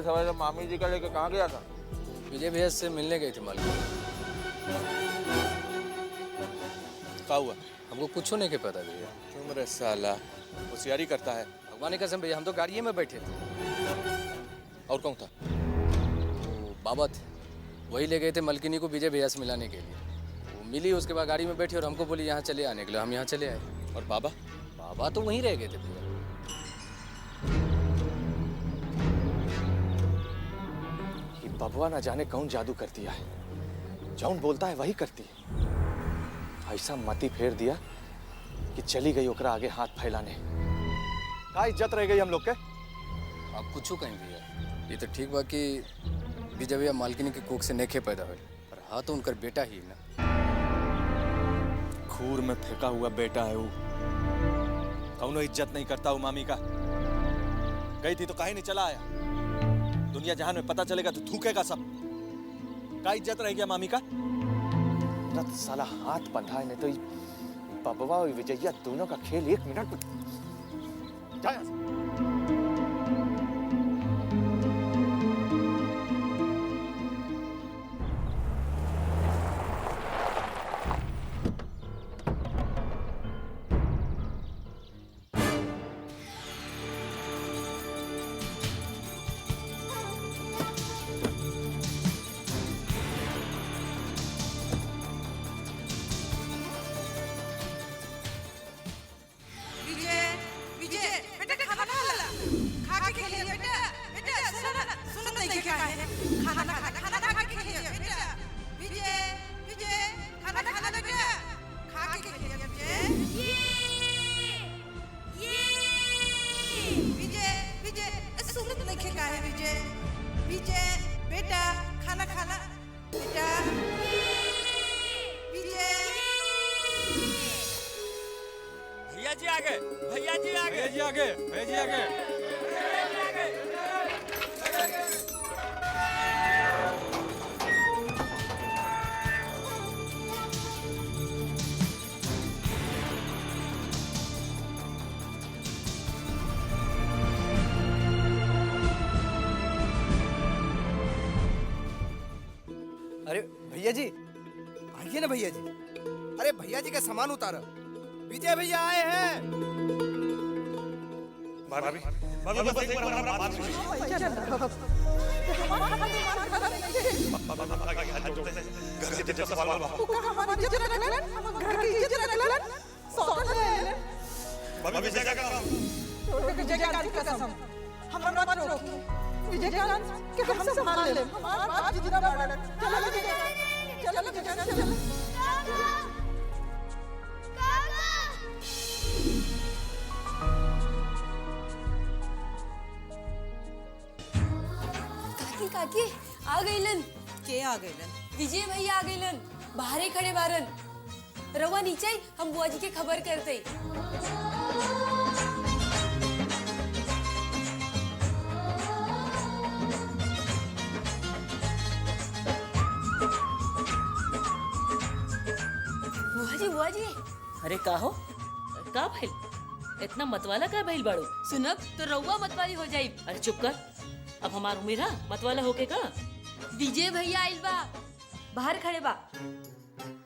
सवेरे मामी जी का लेके कहाँ गया था? विजय भैया से मिलने गए थे मालिक। क्या हुआ? हमको कुछ नहीं के पता भैया। क्यों मेरे साला होशियारी करता है? भगवान की कसम भैया, हम तो गाड़िए में बैठे थे। और कौन था? वो बाबा थे, वही ले गए थे मलकिनी को विजय भैया से मिलाने के लिए। वो मिली, उसके बाद गाड़ी में बैठी और हमको बोली यहाँ चले आने के लिए। हम यहाँ चले आए। और बाबा? बाबा तो वहीं रह गए थे भैया। ये बबुआ ना जाने कौन जादू कर दिया है, जौन बोलता है वही करती है। ऐसा मती फेर दिया कि चली गई ओकरा आगे हाथ फैलाने। का इज्जत रह गई हम लोग के? आप कुछ कहीं भैया, ये तो ठीक बा कि विजय भैया मालकिनी के कोख से नेखे पैदा हुए, पर हाँ तो उनका बेटा ही ना। खूर में फेंका हुआ बेटा है वो, कौनो इज्जत नहीं करता वो मामी का। गई थी तो काहे नहीं चला आया? दुनिया जहान में पता चलेगा तो थूकेगा सब। का इज्जत रह गया मामी का? रत साला हाथ बंधा है, नहीं तो बबवा और विजया दोनों का खेल 1 मिनट में जाए। भैया जी आ गए, भैया जी आ गए, भैया जी आ गए, भैया जी आ गए। अरे भैया जी, आइए ना भैया जी। अरे भैया जी का सामान उतारो, विजय भैया आए हैं। भाभी, भाभी बस एक बार हमारा बात सुनिए। घर से जब सवाल हमारी इज्जत रख लेन, घर की इज्जत रख लेन, सौदा ले। भाभी विजय का काम, विजय का कसम, हमारा मत रोकिए। विजय का के हम संभाल ले, हमारा बात जितना बड़ा। चलो चलो चलो चलो। काकी आ गईलन। के आ गईलन? विजय भैया आ गईलन, बाहरे खड़े बारन। रवा नीचे हम बुआ जी के खबर करते। बुआ जी। अरे का हो, का भइल? इतना मतवाला का भइल बाड़ू? सुनब तो रउआ मतवाली हो जाई। अरे चुप कर, अब हमार उम्र है मतवाला होके का? विजय भैया आइल बा, बाहर खड़े बा,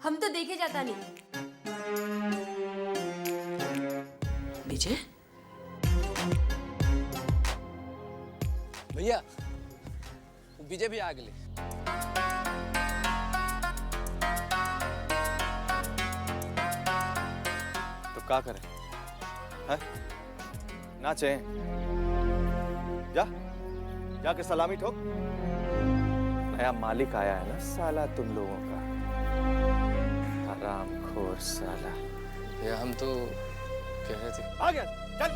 हम तो देखे जाता नहीं। विजय भैया, विजय भी आ गए। तो क्या करें? है? नाचे? जा जाके सलामी ठोक। नया मालिक आया है ना साला तुम लोगों का, हरामखोर साला। भैया हम तो कह रहे थे। आ गया, चल।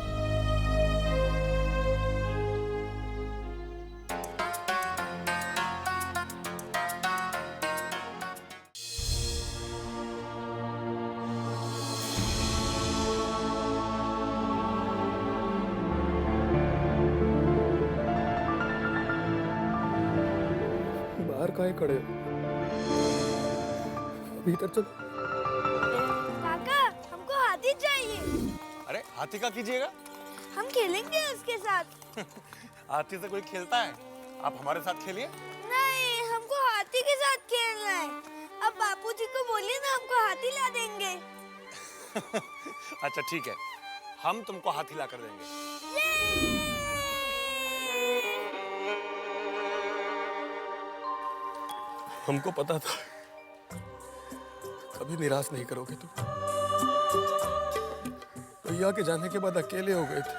काहे खड़े? भीतर चलो। काका, हमको हाथी चाहिए। अरे हाथी का कीजिएगा? हम खेलेंगे उसके साथ। हाथी से कोई खेलता है? आप हमारे साथ खेलिए। नहीं, हमको हाथी के साथ खेलना है। अब बापूजी को बोलिए ना, हमको हाथी ला देंगे। अच्छा ठीक है, हम तुमको हाथी ला कर देंगे। हमको पता था कभी निराश नहीं करोगे तुम। भैया के जाने के बाद अकेले हो गए थे।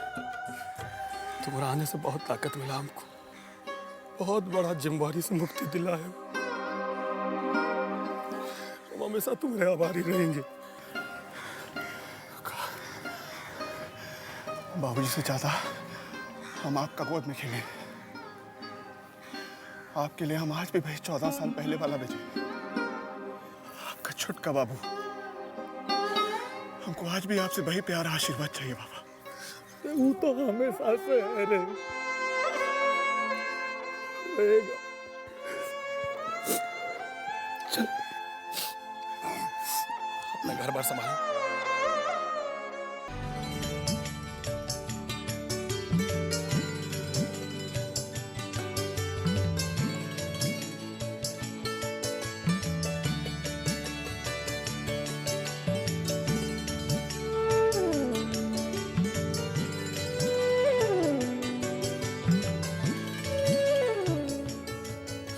तुम्हारा आने से बहुत ताकत मिला हमको, बहुत बड़ा जिम्मेवारी से मुक्ति दिलाया। हम हमेशा तुम्हारे आभारी रहेंगे। बाबूजी से ज्यादा हम आपका गोद में खेले। आपके लिए हम आज भी वही 14 साल पहले वाला बेचे, आपका छुटका बाबू। हमको आज भी आपसे वही प्यारा आशीर्वाद चाहिए बाबा। वो तो हमेशा से है रहेगा। चल अपना घर बार संभालो।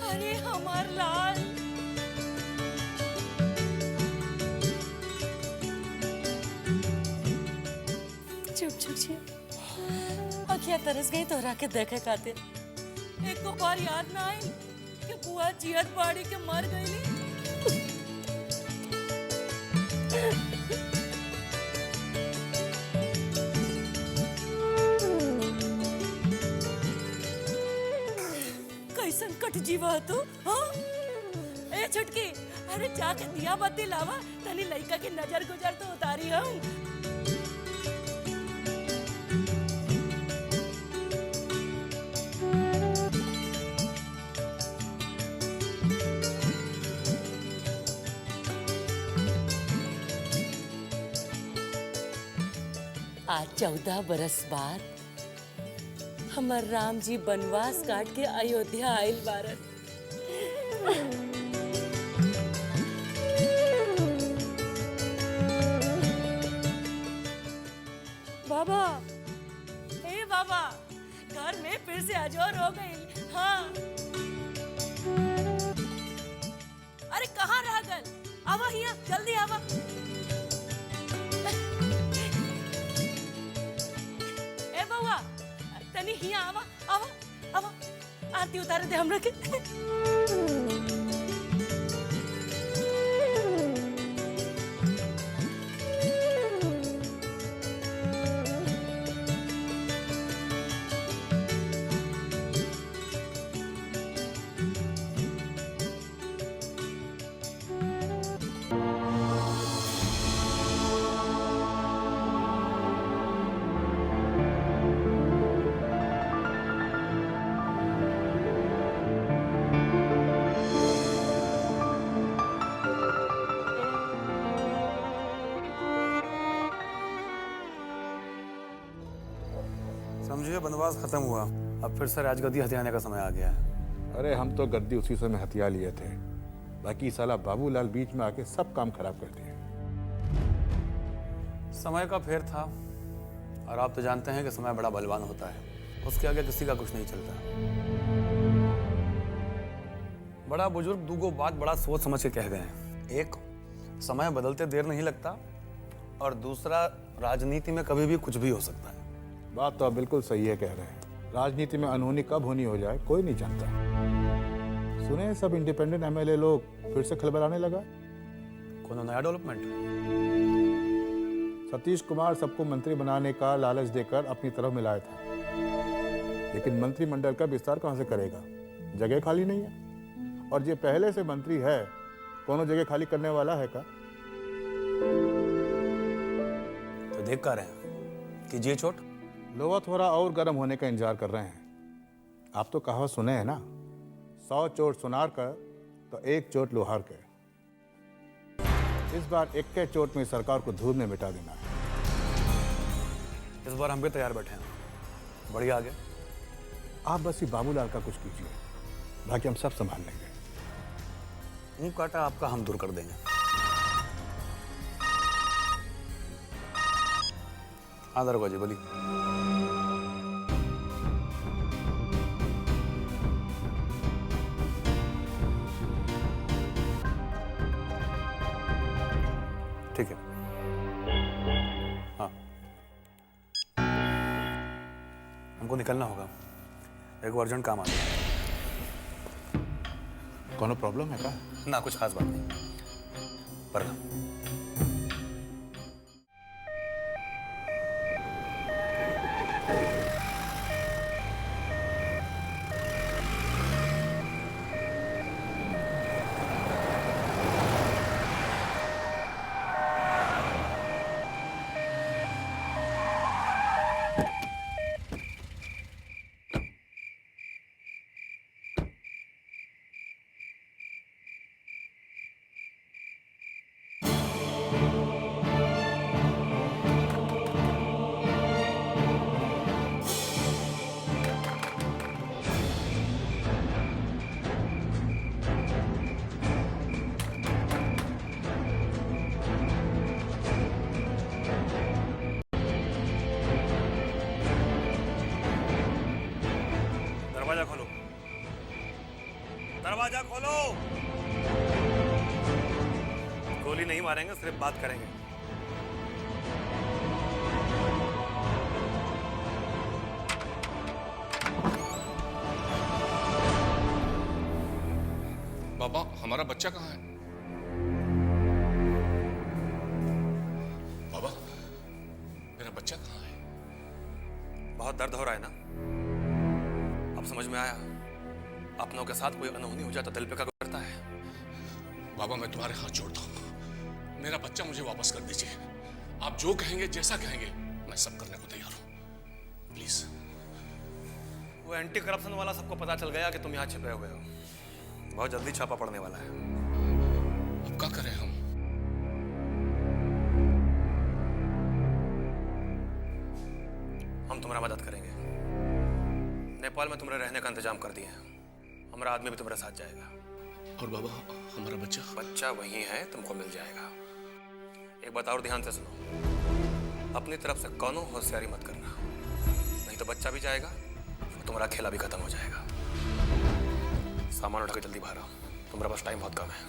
अरे हमार लाल, चुप चुप चुप। अखिया तरस गई तोहरा के देखे खातिर। एक को बार याद ना आई कि बुआ जियत बाड़ी के मर गईली। कैसन कट जीवा तू, हाँ? ए छुटकी, अरे जाके दिया बत्ती लावा, तनी लइका की नजर गुजर तो उतारी हम। आज 14 बरस बाद हमर राम जी बनवास काट के अयोध्या आइल बारन। बाबा, हे बाबा, घर में फिर से अजोर हो गई। हाँ, अरे कहाँ रह गल? आवा हिया, जल्दी आवा। ए बउआ, तनी हिया आवा, आवा, आवा। आरती उतार दे हमरा के। समझिए बनवास खत्म हुआ, अब फिर से राजगद्दी हथियाने का समय आ गया है। अरे हम तो गद्दी उसी समय हथिया लिए थे, बाकी साला बाबूलाल बीच में आके सब काम खराब कर दिए। समय का फेर था, और आप तो जानते हैं कि समय बड़ा बलवान होता है, उसके आगे किसी का कुछ नहीं चलता। बड़ा बुजुर्ग दूगो बात बड़ा सोच समझ के कह गए हैं। एक, समय बदलते देर नहीं लगता, और दूसरा, राजनीति में कभी भी कुछ भी हो सकता है। बात तो आप बिल्कुल सही है कह रहे हैं। राजनीति में अनहोनी कब होनी हो जाए कोई नहीं जानता। सुने सब इंडिपेंडेंट एमएलए लोग फिर से खलबलाने लगा। कौन नया डेवलपमेंट? सतीश कुमार सबको मंत्री बनाने का लालच देकर अपनी तरफ मिलाया था, लेकिन मंत्रिमंडल का विस्तार कहां से करेगा? जगह खाली नहीं है, और ये पहले से मंत्री है, कोनो जगह खाली करने वाला है का? तो देख कर रहे हैं कि ये चोट लोहा थोड़ा और गर्म होने का इंतजार कर रहे हैं। आप तो कहावत सुने हैं ना, 100 चोट सुनार कर तो 1 चोट लोहार के। इस बार 1 चोट में सरकार को धूल में मिटा देना है। इस बार हम भी तैयार बैठे हैं। बढ़िया, आगे आप बस ये बाबूलाल का कुछ कीजिए, बाकी हम सब संभाल लेंगे। मुंह काटा आपका हम दूर कर देंगे। हाँ दरोगा जी बोलिए। ठीक है। हाँ हमको निकलना होगा, एक अर्जेंट काम आ गया। कोनो प्रॉब्लम है क्या? ना कुछ खास बात नहीं, पर दरवाजा खोलो, दरवाजा खोलो। गोली नहीं मारेंगे, सिर्फ बात करेंगे। बाबा हमारा बच्चा कहाँ है? बाबा मेरा बच्चा कहाँ है? बहुत दर्द हो रहा है ना? अब समझ में आया, अपनों के साथ कोई अनहोनी हो जाता दिल पे क्या करता है। बाबा मैं तुम्हारे हाथ जोड़ता हूँ, मेरा बच्चा मुझे वापस कर दीजिए। आप जो कहेंगे, जैसा कहेंगे, मैं सब करने को तैयार हूँ। प्लीज। वो एंटी करप्शन वाला सबको पता चल गया कि तुम यहाँ छिपे हुए हो। बहुत जल्दी छापा पड़ने वाला है। अब क्या करें हम? हम तुम्हारा मदद करेंगे। नेपाल में तुम्हारे रहने का इंतजाम कर दिए हैं। हमारा आदमी भी तुम्हारे साथ जाएगा। और बाबा हमारा बच्चा? बच्चा वही है, तुमको मिल जाएगा। एक बात और ध्यान से सुनो, अपनी तरफ से कोनो होशियारी मत करना, नहीं तो बच्चा भी जाएगा और तुम्हारा खेला भी खत्म हो जाएगा। सामान उठा के जल्दी बाहर आओ, तुम्हारे पास टाइम बहुत कम है।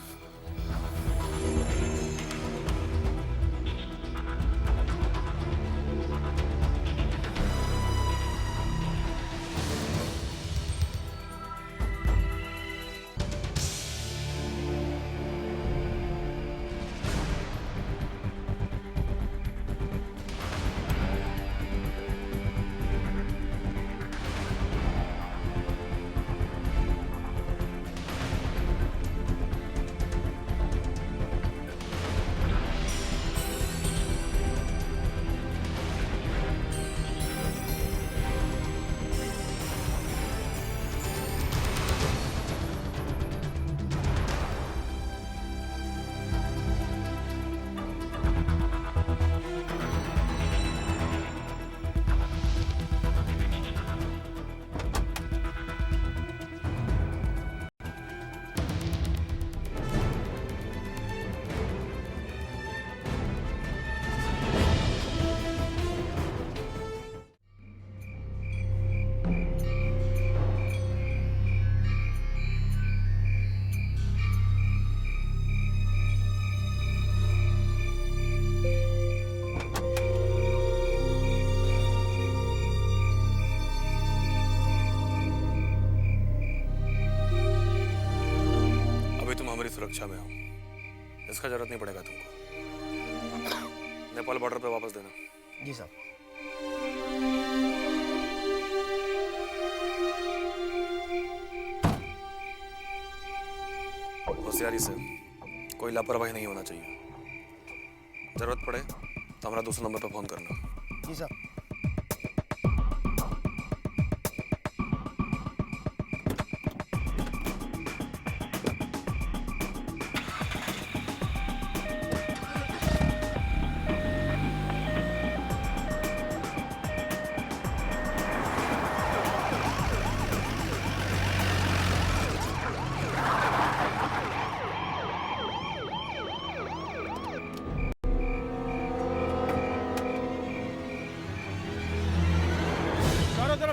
सुरक्षा में हो, इसका जरूरत नहीं पड़ेगा तुमको। नेपाल बॉर्डर पे वापस देना। जी साहब। होशियारी से, कोई लापरवाही नहीं होना चाहिए। जरूरत पड़े तो हमारा दूसरे नंबर पर फोन करना। जी साहब।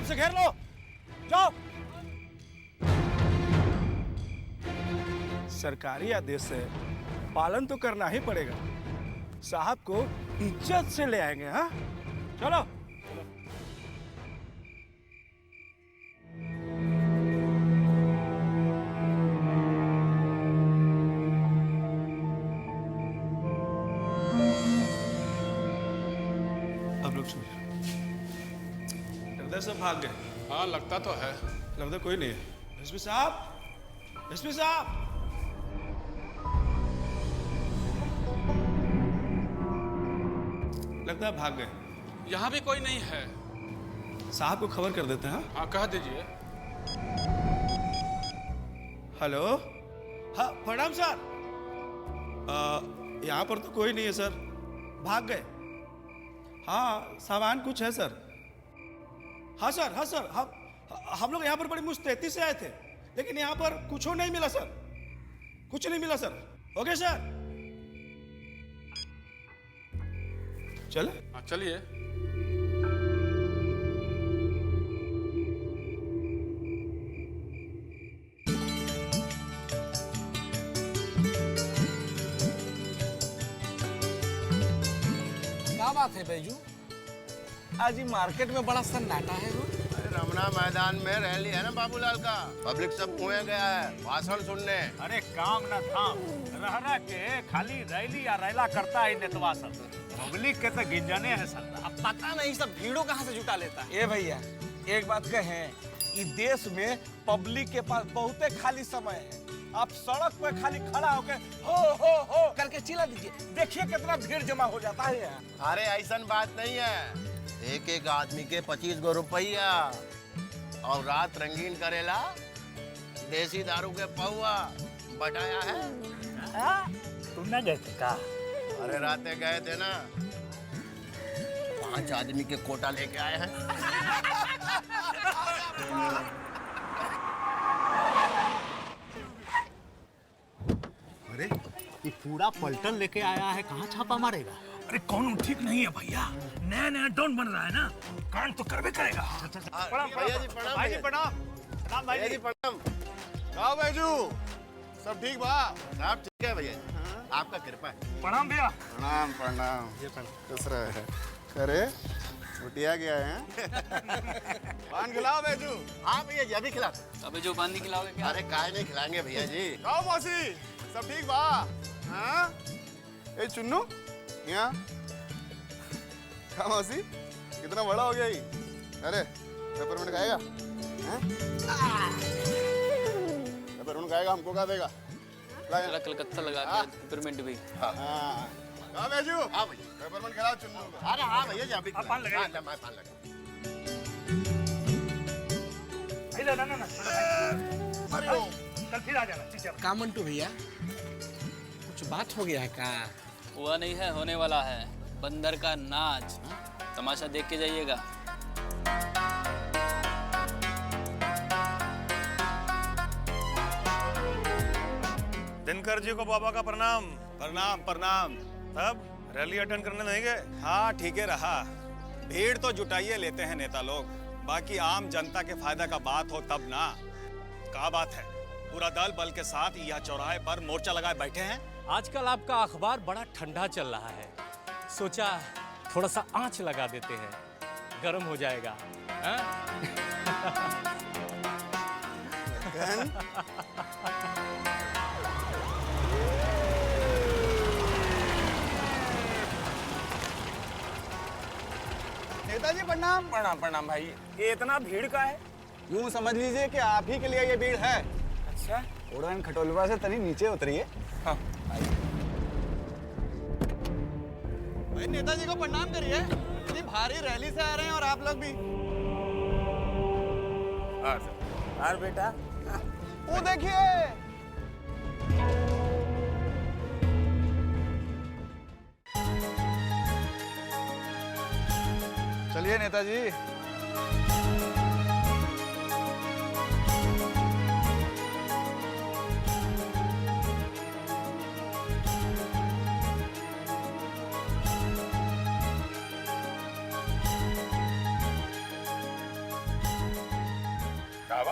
से घेर लो, जाओ। सरकारी आदेश है, पालन तो करना ही पड़ेगा। साहब को इज्जत से ले आएंगे। हाँ, चलो। अब लोग सुनिए, लगता सब भाग गए। हाँ लगता तो है। लगता कोई नहीं है। एसपी साहब, एसपी साहब, लगता है भाग गए। यहाँ भी कोई नहीं है। साहब को खबर कर देते हैं। हाँ कह दीजिए। हेलो, हाँ प्रणाम सर। यहाँ पर तो कोई नहीं है सर, भाग गए। हाँ सामान कुछ है सर। हाँ सर, हाँ सर, हम लोग यहाँ पर बड़ी मुस्तैदी से आए थे, लेकिन यहाँ पर कुछ नहीं मिला सर, कुछ नहीं मिला सर। ओके सर, चले। हाँ चलिए। क्या बात है बैजू? आज ही मार्केट में बड़ा सन्नाटा है। रमना मैदान में रैली है ना बाबूलाल का, पब्लिक सब कुएं गया है भाषण सुनने। अरे काम न थाम रह के खाली रैली या रैला करता है नेतवा सब। पब्लिक के तो गिंजने है सब। अब पता नहीं सब भीड़ों कहाँ से जुटा लेता है। ए भैया एक बात कहें, इस देश में पब्लिक के पास बहुते खाली समय है। आप सड़क पे खाली खड़ा होकर हो करके चिल्ला दीजिए, देखिए कितना भीड़ जमा हो जाता है यहाँ। अरे ऐसा बात नहीं है, एक एक आदमी के 25 गो रुपया और रात रंगीन करेला देसी दारू के पौआ बटाया है। तुम न गए थे का? अरे रातें गए थे ना, 5 आदमी के कोटा लेके आए हैं। अरे ये पूरा पलटन लेके आया है, कहाँ छापा मारेगा? अरे कौन ठीक नहीं है भैया, नया नया डॉन बन रहा है ना, कांड तो करवे करेगा। प्रणाम भैया जी, प्रणाम भाई जी, प्रणाम। प्रणाम भाई जी, प्रणाम। कहाँ बैजू, सब ठीक बा? सब ठीक है भैया जी, आपका कृपा है। प्रणाम भैया। प्रणाम प्रणाम। किस रहे है? अरे छुटिया गया है। पान खिलाओ बैजू। हाँ भैया जी, अभी खिला। अबे जो पान नहीं खिलाओगे क्या? अरे काय नहीं खिलाएंगे भैया जी। आओ मौसी, सब ठीक बा? हाँ? ए चुन्नू, यहाँ क्या मौसी, कितना बड़ा हो गया ये? अरे पेपरमेंट खाएगा? पेपरमेंट खाएगा, हमको क्या देगा? जरा कलकत्ता लगा के पेपरमेंट भी। हाँ बैजू, हाँ भैया, पेपरमेंट खिलाओ चुन्नू को। अरे हाँ भैया जी, अभी पान लगा। मैं पान लगा। ना कल फिर आ जाना। ठीक है। का मंटू भैया, कुछ बात हो गया है का? हुआ नहीं है, होने वाला है। बंदर का नाच, तमाशा देख के जाइएगा। दिनकर जी को बाबा का प्रणाम। प्रणाम प्रणाम। तब रैली अटेंड करने नहीं गए? हाँ ठीक है रहा, भीड़ तो जुटाइए लेते हैं नेता लोग, बाकी आम जनता के फायदा का बात हो तब ना। क्या बात है, पूरा दल बल के साथ यह चौराहे पर मोर्चा लगाए बैठे हैं। आजकल आपका अखबार बड़ा ठंडा चल रहा है, सोचा थोड़ा सा आंच लगा देते हैं, गर्म हो जाएगा। नेताजी प्रणाम। प्रणाम प्रणाम भाई। ये इतना भीड़ का है? यूं समझ लीजिए कि आप ही के लिए ये भीड़ है। अच्छा, थोड़ा इन खटोलवा से तनी नीचे उतरिए। हाँ भाई, नेताजी को प्रणाम करिए, इतनी भारी रैली से आ रहे हैं और आप लोग भी। और बेटा वो देखिए, चलिए नेताजी।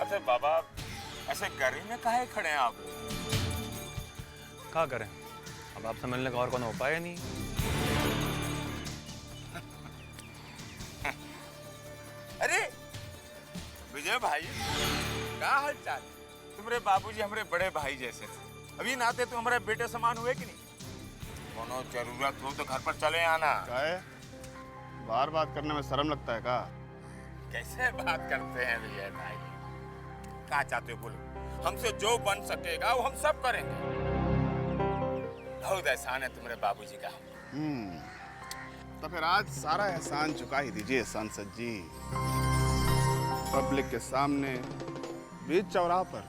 बात है बाबा, ऐसे गर्मी में काहे खड़े हैं आप? क्या करें, अब आपसे मिलने का और कोई उपाय नहीं। अरे विजय भाई, क्या हाल चाल? तुम्हारे बाबूजी हमारे बड़े भाई जैसे थे, अभी नाते तुम हमारे बेटे समान हुए कि नहीं? कोनो जरूरत हो तो घर पर चले आना। क्या है? बार बात करने में शर्म लगता है का? कैसे बात करते हैं विजय भाई? क्या चाहते हो बोलो? हमसे जो बन सकेगा वो हम सब करेंगे। बहुत एहसान है तुम्हारे बाबूजी का। तो फिर आज सारा एहसान चुका ही दीजिए सांसद जी। पब्लिक के सामने, बीच चौराहा पर।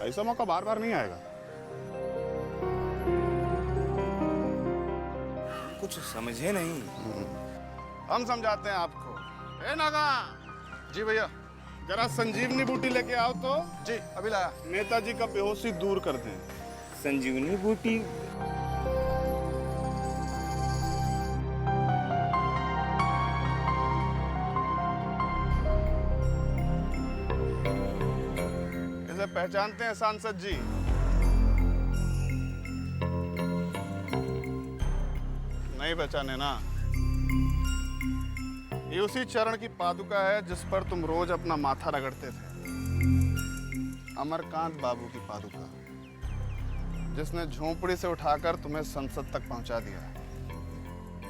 ऐसा मौका बार बार नहीं आएगा। कुछ समझे नहीं। हम समझाते हैं आपको। ए नागा। जी भैया। जरा संजीवनी बूटी लेके आओ तो। जी अभी लाया। नेताजी का बेहोशी दूर कर दें। संजीवनी बूटी? इसे पहचानते हैं सांसद जी? नहीं पहचाने ना? ये उसी चरण की पादुका है जिस पर तुम रोज अपना माथा रगड़ते थे। अमरकांत बाबू की पादुका, जिसने झोंपड़ी से उठाकर तुम्हें संसद तक पहुंचा दिया।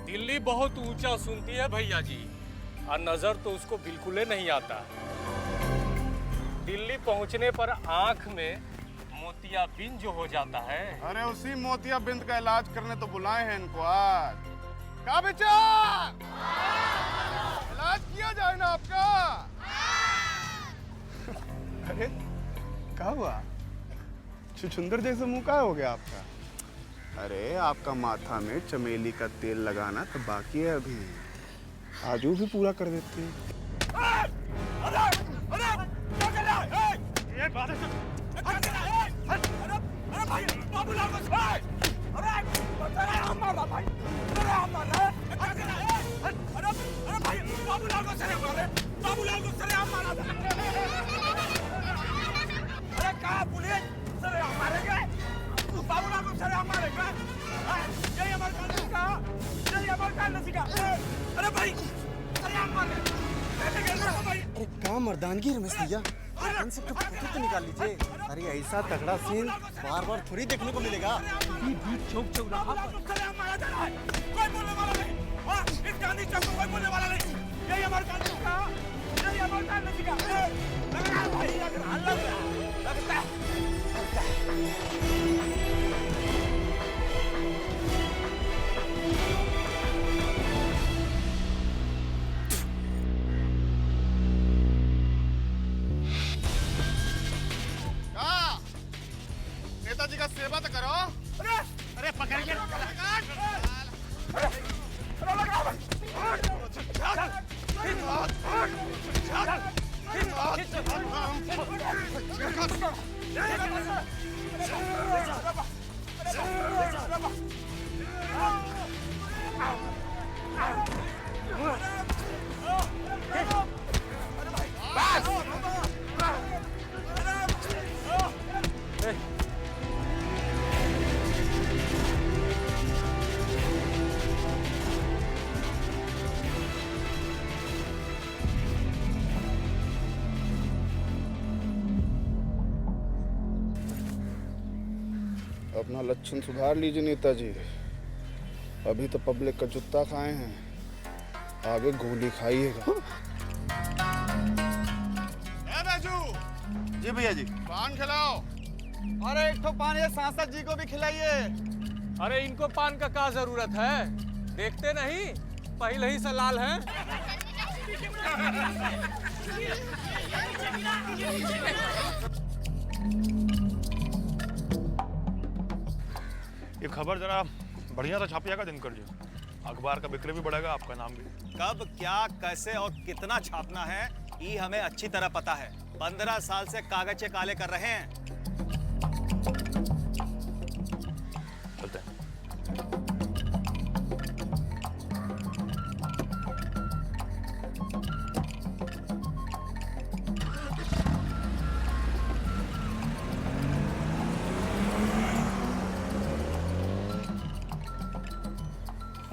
दिल्ली बहुत ऊंचा सुनती है भैया जी, और नजर तो उसको बिल्कुल ही नहीं आता। दिल्ली पहुंचने पर आंख में मोतियाबिंद जो हो जाता है। अरे उसी मोतियाबिंद का इलाज करने तो बुलाए हैं इनको आज। क्या विचार? इलाज किया जाए ना आपका? अरे क्या हुआ? छुछुंदर जैसे मुंह का हो गया आपका? अरे आपका माथा में चमेली का तेल लगाना तो बाकी है अभी। आजू भी पूरा कर देते हैं। अरे क्या मर्दानगी रमेश भैया, से फोटो तो निकाल लीजिए। अरे ऐसा तगड़ा सीन बार बार थोड़ी देखने को मिलेगा। चौक चौक नेताजी का सेवा तो करो। अरे पकड़ के अपना लक्षण सुधार लीजिए नेताजी। अभी तो पब्लिक का जूता खाए हैं, आगे गोली खाइएगा। जी भैया जी। पान खिलाओ। अरे एक तो पान ये सांसद जी को भी खिलाइए। अरे इनको पान का क्या जरूरत है, देखते नहीं पहले ही से लाल हैं। ये खबर जरा बढ़िया सा छापिएगा दिनकर जी, अखबार का बिक्री भी बढ़ेगा, आपका नाम भी। कब क्या कैसे और कितना छापना है ये हमें अच्छी तरह पता है। 15 साल से कागजे काले कर रहे हैं। चलते हैं।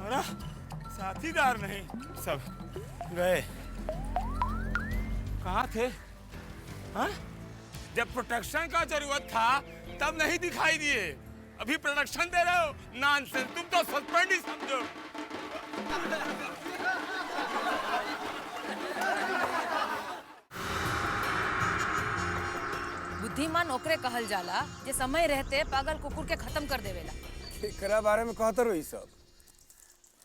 हमारा साथीदार नहीं, सब गए। कहाँ थे? हाँ? जब प्रोटेक्शन का जरूरत था तब नहीं दिखाई दिए, अभी प्रोटेक्शन दे रहे हो? नॉनसेंस, तुम तो सस्पेंड ही समझो। बुद्धिमान ओकरे कहल जाला जे समय रहते पागल कुकुर के खत्म कर देवेला। एकरा बारे में कहते रही सब।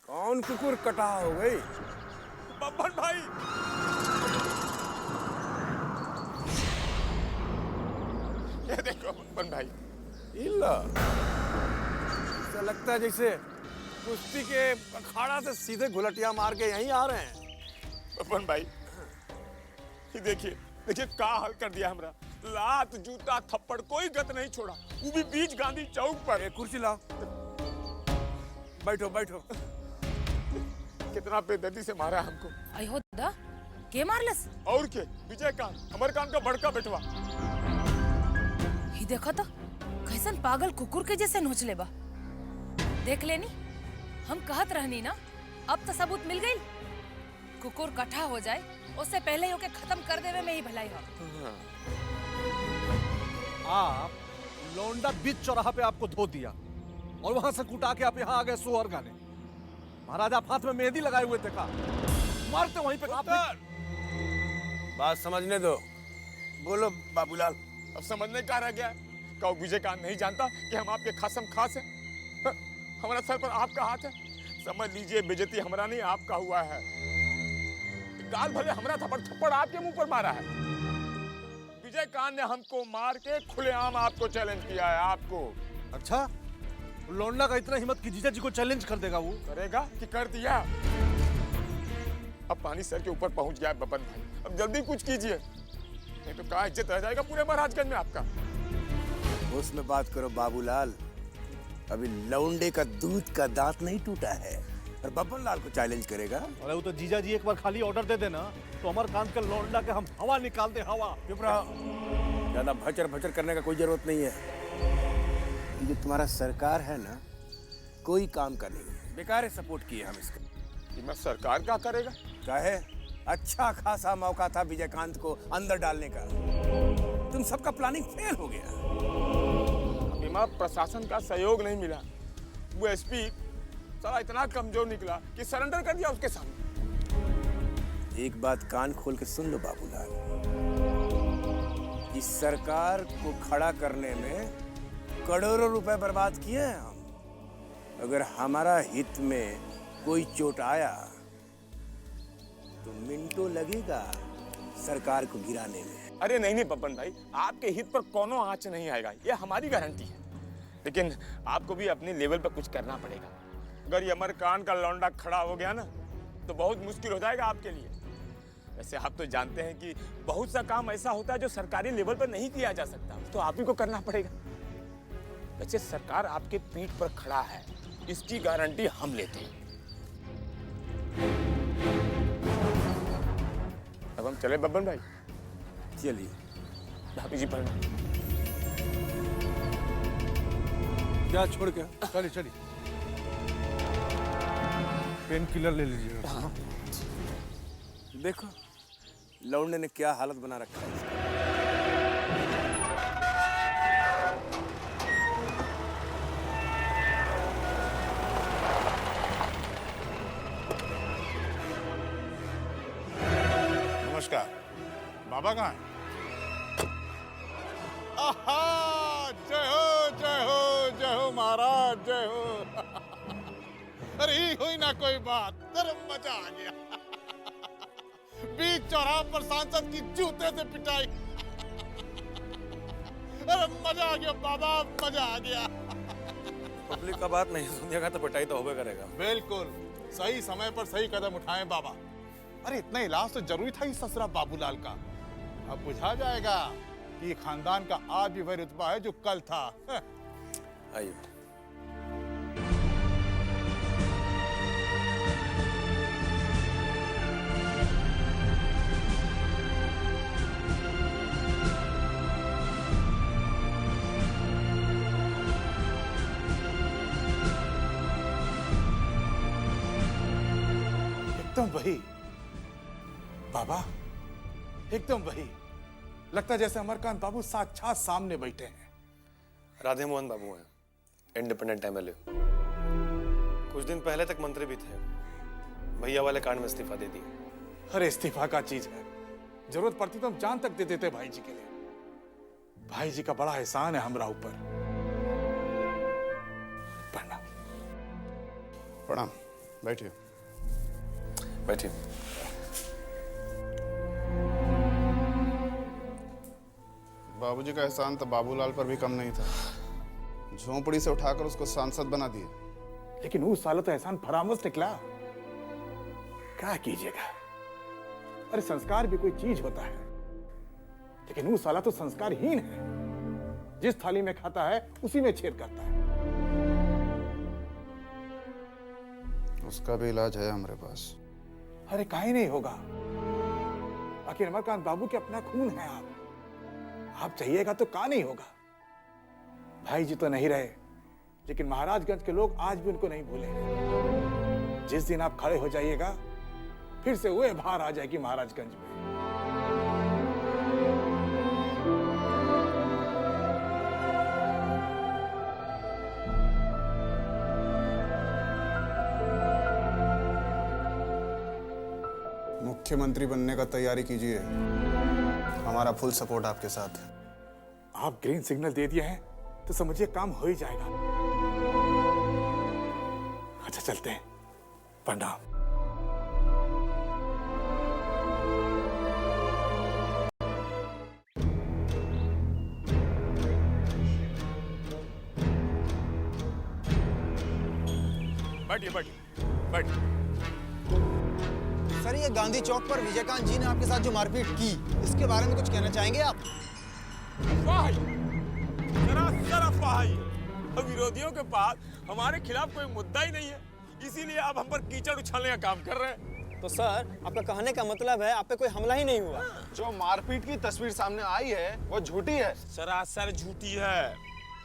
कौन कुकुर कटा हो गई? बब्बन भाई। ये देखो बब्बन भाई। इल्ला। ऐसा लगता है जैसे कुश्ती के अखाड़ा से सीधे घुलटिया मार के यहीं आ रहे हैं। बब्बन भाई, ये देखिए देखिए क्या हाल कर दिया हमरा। लात जूता थप्पड़ कोई गत नहीं छोड़ा, वो भी बीच गांधी चौक पर। एक कुर्सी लाओ, बैठो बैठो। कितना बेदर्दी से मारा हमको। अयो दादा, के मारलस? और के? विजयकांत, अमरकांत का बड़का बेटवा। ही देखो तो कैसन पागल कुकुर के जैसे नोच ले बा। देख लेनी, हम कहत रहनी ना, अब तो सबूत मिल गई। कुकुर कट्ठा हो जाए उससे पहले ही ओके खत्म कर देवे में ही भलाई हो। आप लौंडा बीच चौराहा पे आपको धो दिया और वहां से कुटा के आप यहाँ आ गए सोहर गाने। महाराज आप हाथ में मेहंदी लगाए हुए थे, का मारते वहीं पे। बात समझने दो, बोलो बाबूलाल। अब समझने का रह गया? क्या विजयकांत नहीं जानता कि हम आपके खासम खास हैं? हमारा सर पर आपका हाथ है। समझ लीजिए बेइज्जती हमारा नहीं आपका हुआ है। गाल भले हमारा थप्पड़ थप्पड़ आपके मुंह पर मारा है। विजयकांत ने हमको मार के खुलेआम आपको चैलेंज किया है। आपको। अच्छा, लौंडा का इतना हिम्मत कि जीजा जी को चैलेंज कर देगा? वो करेगा कि कर दिया? अब पानी सर के ऊपर पहुंच गया है बब्बन भाई, अब जल्दी कुछ कीजिए, नहीं तो क्या इज्जत रह जाएगा पूरे महाराजगंज में आपका। उसमें बात करो बाबूलाल, अभी लौंडे का दूध का दांत नहीं टूटा है और बब्बन लाल को चैलेंज करेगा। अरे वो तो जीजा जी एक बार खाली ऑर्डर दे देना तो अमरकांत के लौंडा के हम हवा निकाल दे। हवा। चुप रहो, ज्यादा भचर भचर करने का कोई जरूरत नहीं है। ये तुम्हारा सरकार है ना, कोई काम का नहीं है, बेकार है सपोर्ट किए हम इसका। मैं सरकार क्या करेगा? क्या है, अच्छा खासा मौका था विजयकांत को अंदर डालने का, तुम सबका प्लानिंग फेल हो गया। बीमा प्रशासन का सहयोग नहीं मिला, वो एसपी साला इतना कमजोर निकला कि सरेंडर कर दिया उसके सामने। एक बात कान खोल के सुन लो बाबूलाल, इस सरकार को खड़ा करने में करोड़ों रुपए बर्बाद किए हैं हम। अगर हमारा हित में कोई चोट आया तो मिनटों लगेगा सरकार को गिराने में। अरे नहीं नहीं बब्बन भाई, आपके हित पर कोनो आंच नहीं आएगा, ये हमारी गारंटी है। लेकिन आपको भी अपने लेवल पर कुछ करना पड़ेगा। अगर ये अमरकांत का लौंडा खड़ा हो गया ना तो बहुत मुश्किल हो जाएगा आपके लिए। वैसे आप तो जानते हैं कि बहुत सा काम ऐसा होता है जो सरकारी लेवल पर नहीं किया जा सकता, तो आप ही को करना पड़ेगा। वैसे सरकार आपके पीठ पर खड़ा है, इसकी गारंटी हम लेते हैं। अब हम चले बब्बन भाई? चलिए। भाभी जी पर क्या छोड़ के? चलिए चलिए, पेन किलर ले लीजिए। हाँ। देखो लौंडे ने क्या हालत बना रखा है इसका। नमस्कार। बाबा कहाँ हैं? आहा, जय हो महाराज, जय हो। अरे ही हुई ना कोई बात, अरे मजा आ गया। बीच चौराहा पर सांसद की जूते से पिटाई। अरे मजा आ गया बाबा, मजा आ गया। पब्लिक का बात नहीं सुनिएगा तो पिटाई तो होबे करेगा। बिल्कुल सही समय पर सही कदम उठाएं बाबा। अरे इतना इलाज तो जरूरी था इस ससुरा बाबूलाल का। अब बुझा जाएगा कि खानदान का आज भी वही रुतबा है जो कल था। आइए। एकदम वही बाबा, एकदम वही। लगता है जैसे अमरकांत बाबू साक्षात सामने बैठे हैं। राधे मोहन बाबू हैं, इंडिपेंडेंट एमएलए। कुछ दिन पहले तक मंत्री भी थे, भैया वाले कांड में इस्तीफा दे दिया। अरे इस्तीफा का चीज है, जरूरत पड़ती तो हम जान तक दे देते भाई जी के लिए। भाई जी का बड़ा एहसान है हमरा ऊपर। प्रणाम। प्रणाम, बैठिए। बैठिए। बाबूजी का एहसान तो बाबूलाल पर भी कम नहीं था। झोंपड़ी से उठाकर उसको सांसद बना दिए। लेकिन उस साल तो एहसान फरामोश निकला। क्या कीजिएगा, अरे संस्कार भी कोई चीज होता है, लेकिन उस साला तो संस्कारहीन है। जिस थाली में खाता है उसी में छेद करता है। उसका भी इलाज है हमारे पास। अरे काहे नहीं होगा, आखिर अमरकांत बाबू के अपना खून है। आप चाहिएगा तो का नहीं होगा। भाई जी तो नहीं रहे, लेकिन महाराजगंज के लोग आज भी उनको नहीं भूले हैं। जिस दिन आप खड़े हो जाइएगा, फिर से वो बाहर आ जाएगी महाराजगंज में। मुख्यमंत्री बनने का तैयारी कीजिए, हमारा फुल सपोर्ट आपके साथ है। आप ग्रीन सिग्नल दे दिए हैं तो समझिए काम हो ही जाएगा। अच्छा चलते हैं, प्रणाम। बैठिए बैठिए बैठिए। सर, ये गांधी चौक पर विजयकांत जी ने आपके साथ जो मारपीट की, इसके बारे में कुछ कहना चाहेंगे आप? अफवाह है, सरासर अफवाह है। विरोधियों के पास हमारे खिलाफ कोई मुद्दा ही नहीं है, इसीलिए आप हम पर कीचड़ उछालने का काम कर रहे हैं। तो सर, आपका कहने का मतलब है आप पे कोई हमला ही नहीं हुआ? जो मारपीट की तस्वीर सामने आई है वो झूठी है। सरासर झूठी है,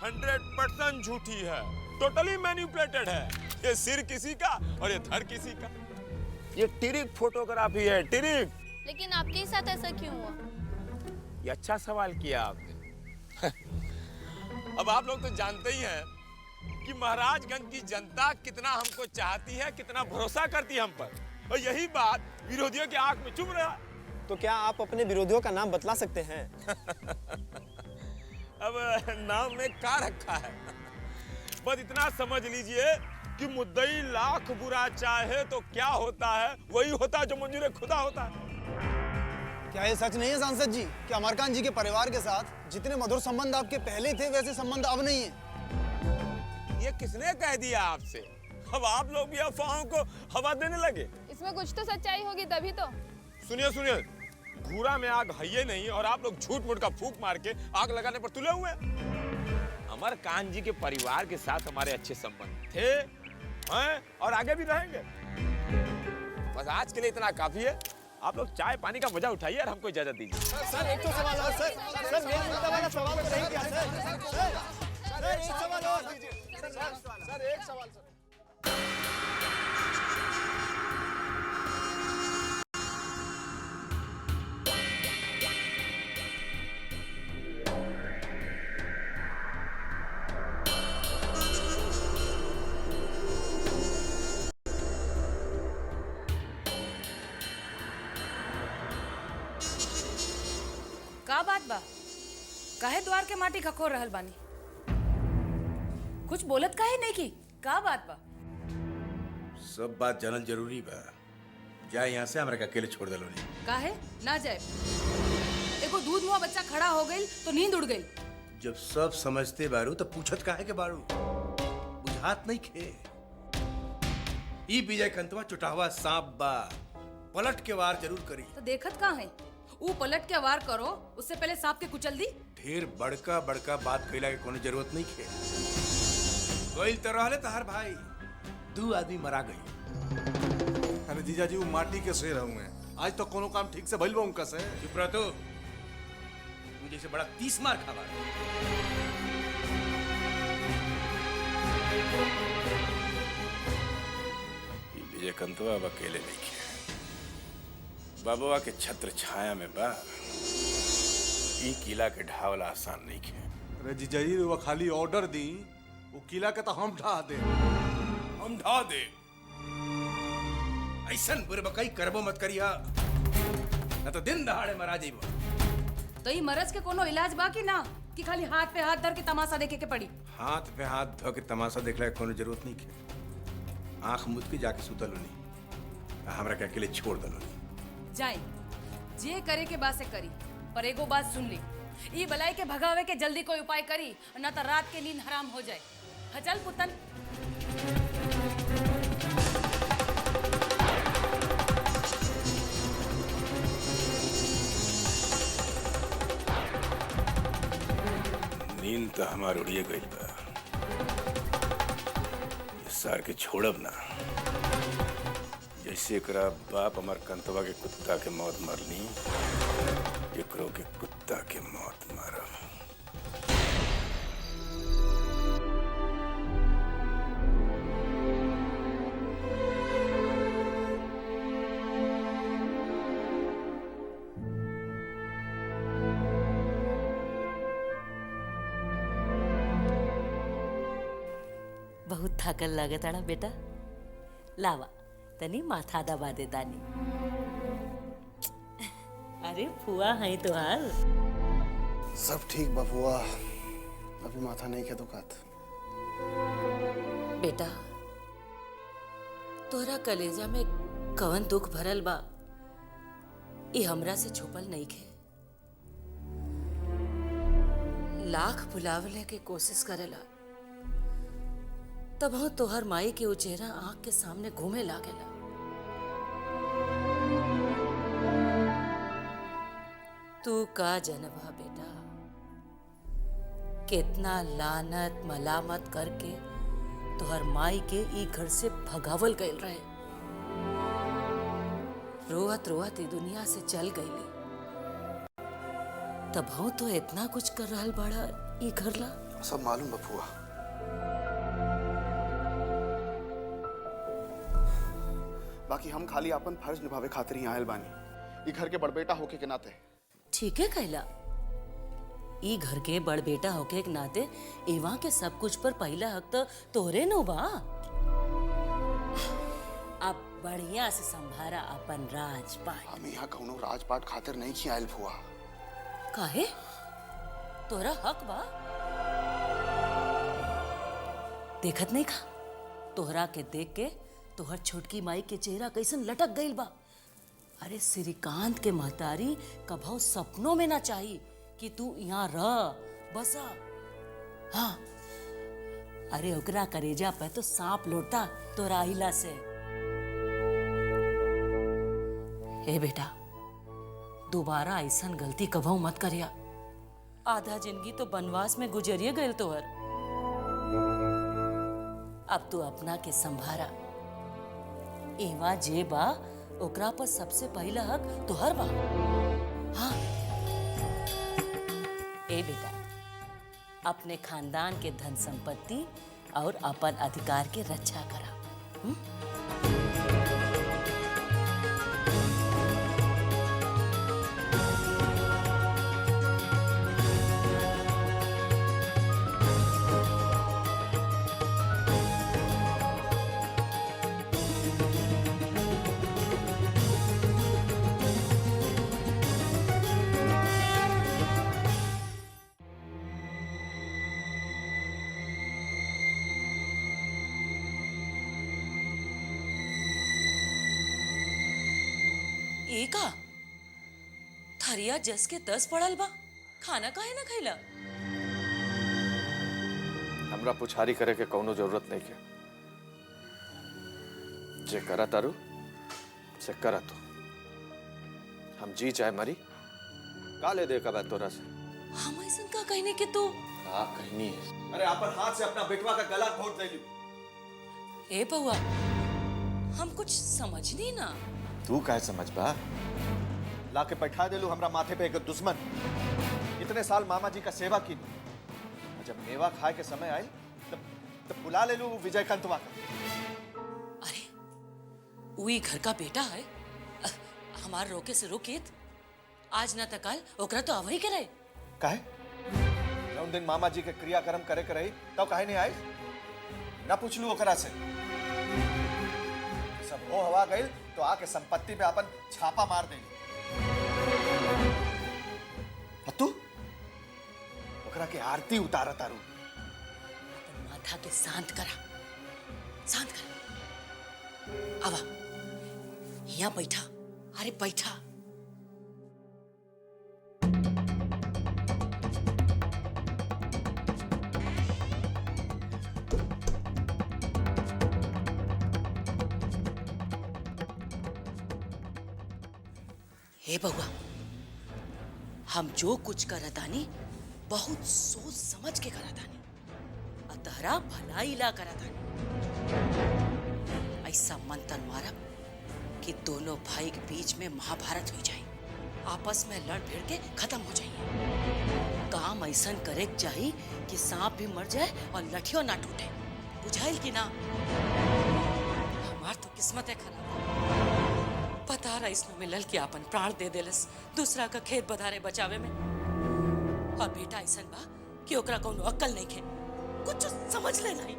100% झूठी है, टोटली मैनिपुलेटेड है। ये सिर किसी का और ये धड़ किसी का। ये टिरिक फोटोग्राफी है, टिरिक। लेकिन आपके साथ ऐसा क्यों हुआ? ये अच्छा सवाल किया आपने। अब आप लोग तो जानते ही हैं कि महाराजगंज की जनता कितना हमको चाहती है, कितना भरोसा करती है हम पर, और यही बात विरोधियों की आंख में चुभ रहा है। तो क्या आप अपने विरोधियों का नाम बतला सकते हैं? अब नाम में क्या रखा है, बस इतना समझ लीजिए कि मुद्दई लाख बुरा चाहे तो क्या होता है, वही होता है जो मंजूर खुदा होता है। क्या ये सच नहीं है सांसद जी कि अमरकांत जी के परिवार के साथ जितने मधुर संबंध आपके पहले थे वैसे संबंध अब नहीं है? ये किसने कह दिया आपसे? अब आप लोग भी अफवाहों को हवा देने लगे। इसमें कुछ तो सच्चाई होगी तभी तो। सुनिए सुनिए, घूरा में आग है ये नहीं और आप लोग झूठ मूठ का फूंक मार के आग लगाने पर तुले हुए। अमरकांत जी के परिवार के साथ हमारे अच्छे संबंध थे हैं और आगे भी रहेंगे। बस आज के लिए इतना काफी है। आप लोग चाय पानी का मजा उठाइए और हमको इजाजत दीजिए। सर एक तो सवाल और सर मेन मुद्दा वाला सवाल तो नहीं किया सर एक सवाल और दीजिए सर एक सवाल सर। का बात बा? काहे द्वार के माटी खखोर रहल बानी? कुछ बोलत काहे नहीं की? का बात बा? सब बात जानल जरूरी बा। जाए यहाँ से, हमरा के अकेले छोड़ दलो नहीं। काहे ना जाए? एगो दूध मुआ बच्चा खड़ा हो गई तो नींद उड़ गई। जब सब समझते बारू तो पूछत काहे के बारू? बुझात नहीं खे। ई विजय कंतवा चुटावा सांप बा, पलट के वार जरूर करी। तो देखत कहाँ है? ऊ पलट के वार करो, उससे पहले सांप के कुचल दी। ढेर बड़का बड़का बात कइला के कोनो जरूरत नहीं खे। गइल तो रहले तहार भाई, 2 आदमी मरा गई। अरे जीजा जी, वो माटी के शेर हुए। आज तो कोनो काम ठीक से भइल बा उनका से। चुप रह तू जैसे बड़ा 30 मार खावा। विजय कंतवा अब अकेले नहीं खे। बाबुआ के छत्र छाया में बा। ई किला के ढावला आसान नहीं है। अरे जीजाजी वो खाली ऑर्डर दी, वो किला के तो हम ढा दे। हम ढा दे। ऐसन बुरबकई करबो मत करिया, न तो दिन दहाड़े मरा जाइबो। तो ये मरज के कोनो इलाज बा कि ना, कि खाली हाथ पे हाथ धर के तमाशा देखे के पड़ी? हाथ पे हाथ धो के तमाशा देखला के कोनो जरूरत नहीं है। आंख मुद के जाके सुतलो नहीं, हमरा के अकेले छोड़ दलो नहीं। जाए जे करे के बात से करी, पर एगो बात सुन ली, ई बलाई के भगावे के जल्दी कोई उपाय करी, ना तो रात के नींद हराम हो जाए। हचल पुतन। नींद तो हमार उड़िए गई बा। इस सार के छोड़ब ना, जैसे एकरा बाप हमार कंतवा के कुत्ता के मौत मरनी, एकरो के कुत्ता के मौत मारब। बहुत थकल लगे ताड़ा बेटा, लावा तनी माथा दबा दे दानी। अरे फुआ है तो हाल सब ठीक बा फुआ, अभी माथा नहीं के दुखात। बेटा तोरा कलेजा में कवन दुख भरल बा, ये हमरा से छुपल नहीं खे। लाख बुलावले के कोशिश करेला, तब हो तोहर माई के उ चेहरा आंख के सामने घूमे लागेला। तू का जनवा बेटा, कितना लानत मलामत करके तोहर माई के ई घर से भगावल गईल रहे। रोवत रोवत ई दुनिया से चल गईली, तब हो तो इतना कुछ कर रहल बड़ा ई घर ला। सब मालूम बा फुआ, बाकी हम खाली अपन फर्ज निभावे खातिर ही आयल बानी, ई घर के बड़बेटा होके के नाते। ठीक है कहला, ई घर के बड़ बेटा होके के नाते एवा के सब कुछ पर पहला हक तो तोरे नो बा। अब बढ़िया से संभारा अपन राजपाट। हम यहाँ कौनो राजपाट खातिर नहीं खी आयल फुआ। काहे? तोरा हक बा। देखत नहीं खा, तोहरा के देख के तोहर छोटकी माई के चेहरा कैसन लटक गईल बा। अरे श्रीकांत के महतारी कभो सपनों में ना चाहिए कि तू यहाँ रह बसा। हाँ, अरे ओकरा करेजा पे तो सांप लौटा तोरा आइला से। हे बेटा, दोबारा ऐसन गलती कभो मत करिया। आधा जिंदगी तो बनवास में गुजरिए गईल तोहर। अब तू अपना के संभारा। एवा जे बा ओकरा पर सबसे पहला हक तोहर बा। हाँ ए बेटा, अपने खानदान के धन संपत्ति और अपन अधिकार के रक्षा करा। एका थरिया जस के 10 पड़ल बा, खाना काहे ना खैला? हमरा पुछारी करे के कौनो जरूरत नहीं के। जे करा तारू से करा तो, हम जी चाहे मरी काले दे का बात तोरा से। हम ऐसा का कहने के तू? हाँ कहनी है। अरे अपन हाथ से अपना बेटवा का गला घोट दे। ए बउआ, हम कुछ समझ नहीं ना। तू काहे समझ बा? लाके बैठा दे लू हमरा माथे पे एक दुश्मन। इतने साल मामा जी का सेवा की, जब मेवा खाए के समय आई तब बुला ले लू विजय कंतवा का। वही घर का बेटा है, हमार रोके से रुकित आज ना तकाल ओकरा तो आवही के रहे। काहे जौन दिन मामा जी के क्रियाक्रम करे के रही तब काहे नहीं आई? ना पूछलू ओकरा से। सब हो हवा गई तो आके संपत्ति पे अपन छापा मार दे। तू ओकरा के आरती उतारा तारू। अपन माथा के शांत करा, शांत करा। आवा यहाँ बैठा, अरे बैठा। हे बउआ, हम जो कुछ करतानी बहुत सोच समझ के करतानी, अतहरा भलाई ला करतानी। ऐसा मंत्र मारब कि दोनों भाई के बीच में महाभारत हो जाए, आपस में लड़ भिड़ के खत्म हो जाइए। काम ऐसा करे चाहिए कि सांप भी मर जाए और लठियों ना टूटे। बुझाइल कि ना? हमार तो किस्मत है खराब। पता रहा इसमें मिलल कि अपन प्राण दे देलस दूसरा का खेत बधारे बचावे में। और बेटा ऐसा बा कि ओकरा कोनो अक्ल नहीं खे, कुछ समझ ले नहीं।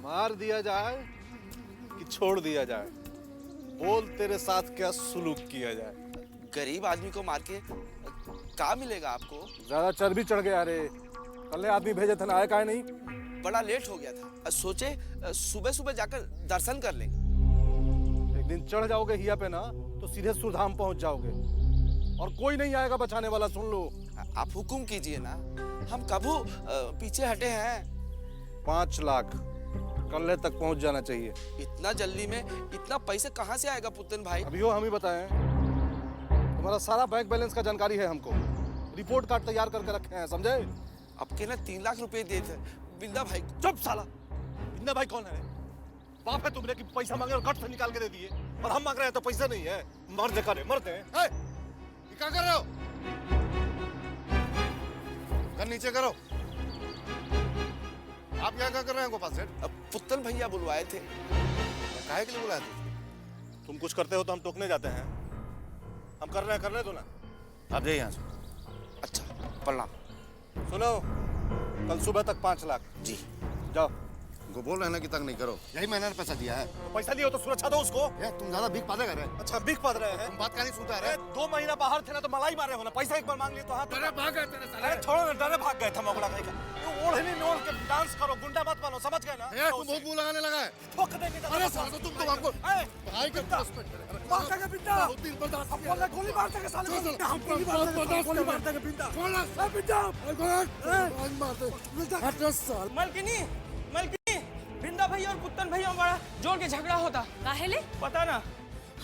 मार दिया जाए कि छोड़ दिया जाए, बोल तेरे साथ क्या सुलूक किया जाए। गरीब आदमी को मार के क्या मिलेगा आपको? ज्यादा चर्बी चढ़ गया रे। कल आदमी भेजे थे ना, आए काहे नहीं? बड़ा लेट हो गया था, सोचे सुबह सुबह जाकर दर्शन कर लें। एक दिन चढ़ जाओगे हिया पे ना तो सीधे सुरधाम पहुंच जाओगे और कोई नहीं आएगा बचाने वाला। सुन लो, आप हुक्म कीजिए ना, हम कबू पीछे हटे हैं। 5 लाख कल तक पहुंच जाना चाहिए। इतना जल्दी में इतना पैसे कहाँ से आएगा पुतन भाई? अभी हो हम ही बताएं। तुम्हारा सारा बैंक बैलेंस का जानकारी है हमको, रिपोर्ट कार्ड तैयार करके रखे हैं, समझे? आपके ना 3 लाख रुपए दिए थे बिंदा भाई। चुप साला, बिंदा भाई कौन है? बाप है तुमने कि पैसा मांगे और कट से निकाल के दे दिए, और हम मांग रहे हैं तो पैसा नहीं है। मर्द करे मरते हैं। क्या कर रहे हो? कर नीचे करो। आप क्या कर रहे हैं गोपाल सेठ? पुतन भैया बुलवाए थे। काहे के लिए बुलाए थे? तुम कुछ करते हो तो हम टोकने जाते हैं। हम करने दो ना। आप जाइए यहाँ से। अच्छा, प्रणाम। सुनो, कल सुबह तक 5 लाख। जी जाओ। को बोल रहे हैं ना कि तंग नहीं करो, यही मैंने पैसा दिया है। तो पैसा लियो तो सुरक्षा दो उसको। तुम ज्यादा भीख पादे कर रहे। अच्छा, भीख पाद रहे हैं? तुम बात का नहीं सुनता है। 2 महीना बाहर थे ना तो मलाई मारे हो ना, पैसा एक बार मांग लिए तो हाथ डरे भाग गए तेरे साले। अरे छोड़ो ना, डरे भाग गए थे मोगला कहीं का। ओढ़नी नोल के डांस करो, गुंडा मत बनो, समझ गए ना? तुम मुंह लगाने लगा है। ठोक देंगे। अरे साला तुम तो हमको भाई के रिस्पेक्ट करे। मार देंगे बिंदा। बहुत दिन बर्दाश्त हम बोले गोली मार देंगे साले को। हम गोली मार देंगे बिंदा। ए बिंदा, गोली मार दे। हट साल। मलकिनी, बिंदा भैया और पुतन भैया बड़ा जोर के झगड़ा होता। काहेले? पता ना।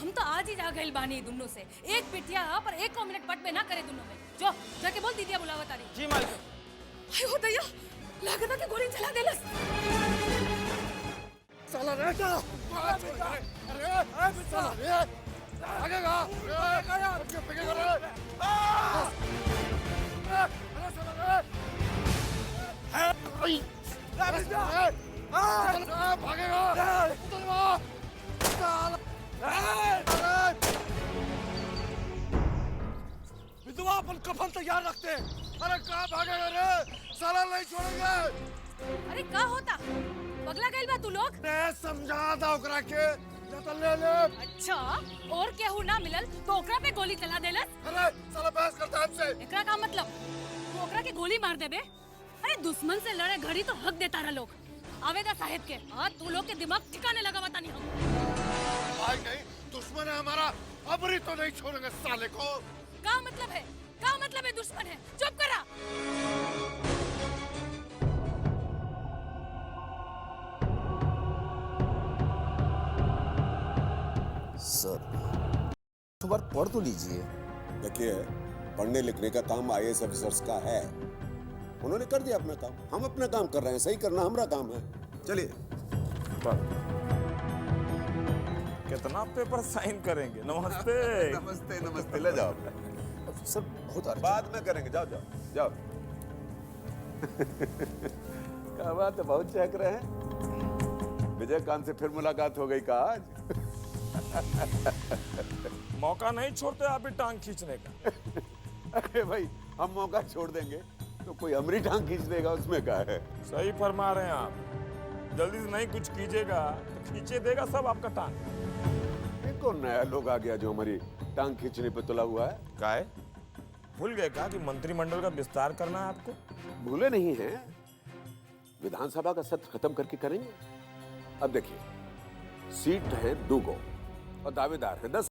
हम तो आज ही जा गए बानी दोनों से। एक पिटिया पर 1 मिनट पट में ना करे दोनों में। जो जाके बोल दीदिया बुलावा तारी। जी मालिक। हाय हो दया, लागत के गोली चला देलस। साला रे जा। अरे साला रे भागेगा। यार क्या फेंकेगा रे? अरे साला रे। भागेगा। विधवा अपन कफन तैयार रखते हैं। अरे कहाँ भागेगा रे? साला नहीं छोड़ेंगे। अरे क्या होता? पगला गइल बा तू लोग? मैं समझा था ओकरा के, तो ले ले। अच्छा, और केहू ना मिलल तो ओकरा पे गोली चला देलस? अरे साला बहस करता है हमसे। एकरा का मतलब? तू ओकरा के गोली मार देबे? अरे दुश्मन से लड़े घड़ी तो हक देता रहा लोग। आवेदा साहेब के तू लोग के दिमाग ठिकाने लगा बता नहीं हम। भाई नहीं, दुश्मन है हमारा, अबरी तो नहीं छोड़ेंगे साले को। क्या मतलब है? क्या मतलब है दुश्मन है? चुप करा। सर, तो बार पढ़ तो लीजिए। देखिए, पढ़ने लिखने का काम आईएएस ऑफिसर्स का है। उन्होंने कर दिया अपना काम, हम अपना काम कर रहे हैं। सही करना हमारा काम है। चलिए। कितना पेपर साइन करेंगे? नमस्ते। नमस्ते नमस्ते, ले जाओ सर, बहुत बाद में करेंगे। जाओ जाओ जाओ। क्या बात है, बहुत चहक रहे हैं। विजयकांत से फिर मुलाकात हो गई का आज? मौका नहीं छोड़ते आप ही टांग खींचने का। अरे भाई, हम मौका छोड़ देंगे तो कोई हमारी टांग खींच देगा, उसमें क्या है? सही फरमा रहे हैं आप। जल्दी से नहीं कुछ कीजिएगा तो खींचे देगा सब आपका टांग। ये कौन नया लोग आ गया जो हमारी टांग खींचने पे तुला हुआ है? क्या है? भूल गए क्या कि मंत्रिमंडल का विस्तार करना है आपको? भूले नहीं है, विधानसभा का सत्र खत्म करके करेंगे। अब देखिए, सीट है 2 गो और दावेदार है 10।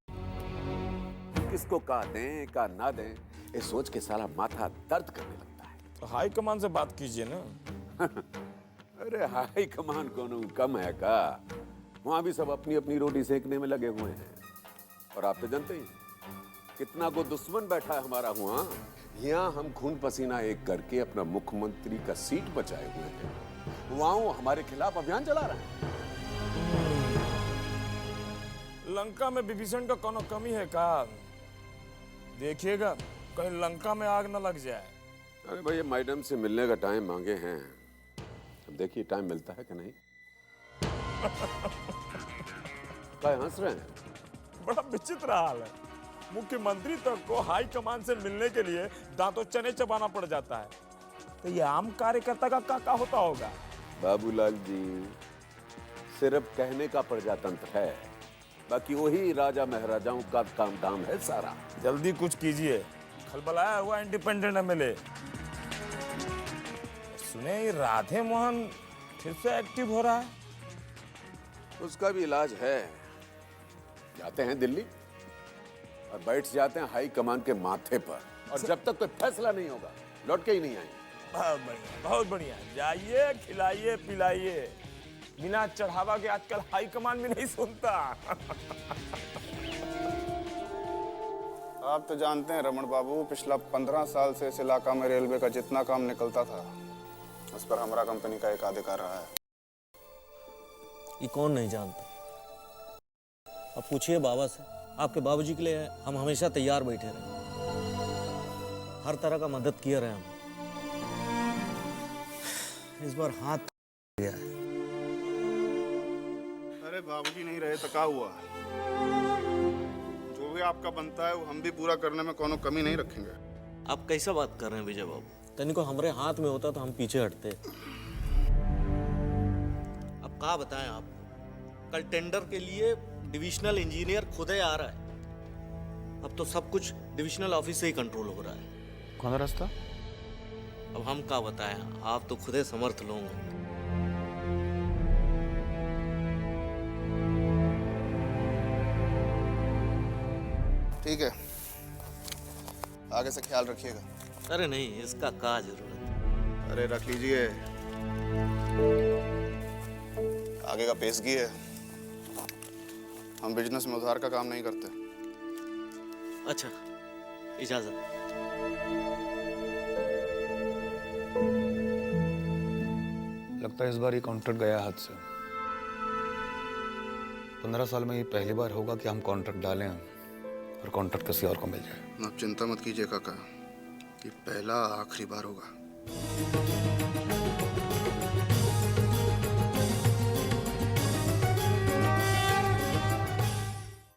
किसको का दें का ना दें, ये सोच के साला माथा दर्द करने लगता है। तो हाई कमान से बात कीजिए ना। अरे हाई कमान कौन कम है का? वहां भी सब अपनी अपनी रोटी सेकने में लगे हुए हैं। और आप तो जानते ही कितना को दुश्मन बैठा है हमारा हुआ। यहाँ हम खून पसीना एक करके अपना मुख्यमंत्री का सीट बचाए हुए हैं, वहां हमारे खिलाफ अभियान चला रहे हैं। लंका में विभीषण का कोनो कमी है का? देखिएगा कहीं लंका में आग न लग जाए। अरे भैया, मैडम से मिलने का टाइम मांगे हैं, अब देखिए टाइम मिलता है कि नहीं। क्या हंस रहे हैं? बड़ा विचित्र हाल है। मुख्यमंत्री तक को हाई कमान से मिलने के लिए दांतों चने चबाना पड़ जाता है। तो ये आम कार्यकर्ता का क्या होता होगा? बाबूलाल जी, सिर्फ कहने का प्रजातंत्र है, बाकी वही राजा महाराजाओं का काम धाम है सारा। जल्दी कुछ कीजिए। खलबलाया हुआ इंडिपेंडेंट एमएलए। सुने राधे मोहन फिर से एक्टिव हो रहा है। उसका भी इलाज है। जाते हैं दिल्ली और बैठ जाते हैं हाई कमान के माथे पर, और जब तक कोई फैसला नहीं होगा लौट के ही नहीं आएंगे। बहुत बढ़िया, बहुत बढ़िया। जाइए, खिलाइए पिलाइए। बिना चढ़ावा के आजकल हाई कमान भी नहीं सुनता। आप तो जानते हैं रमन बाबू, पिछला 15 साल से इस इलाका में रेलवे का जितना काम निकलता था उस पर हमारा कंपनी का एक अधिकार रहा है। ये कौन नहीं जानता? अब पूछिए बाबा से। आपके बाबूजी के लिए हम हमेशा तैयार बैठे रहे, हर तरह का मदद किए रहे हम। इस बार हाथ गया है। अरे बाबूजी नहीं रहे तो क्या हुआ? जो भी आपका बनता है वो हम भी पूरा करने में कोनो कमी नहीं रखेंगे। आप कैसा बात कर रहे हैं विजय बाबू? तनिको हमारे हाथ में होता तो हम पीछे हटते। अब क्या बताएं आप? कल टेंडर के लिए डिविजनल इंजीनियर खुद ही आ रहा है। अब तो सब कुछ डिविजनल ऑफिस से ही कंट्रोल हो रहा है। कौन रास्ता? अब हम क्या बताएं, आप तो खुद ही समर्थ लोग हैं। ठीक है, आगे से ख्याल रखिएगा। अरे नहीं, इसका क्या जरूरत? अरे रख लीजिए, आगे का पेशगी है। हम बिजनेस में उधार का काम नहीं करते। अच्छा, इजाजत। लगता है इस बार ये कॉन्ट्रैक्ट गया हाथ से। 15 साल में ये पहली बार होगा कि हम कॉन्ट्रैक्ट डालें और कॉन्ट्रैक्ट किसी और को मिल जाए। आप चिंता मत कीजिए काका, ये पहला आखिरी बार होगा।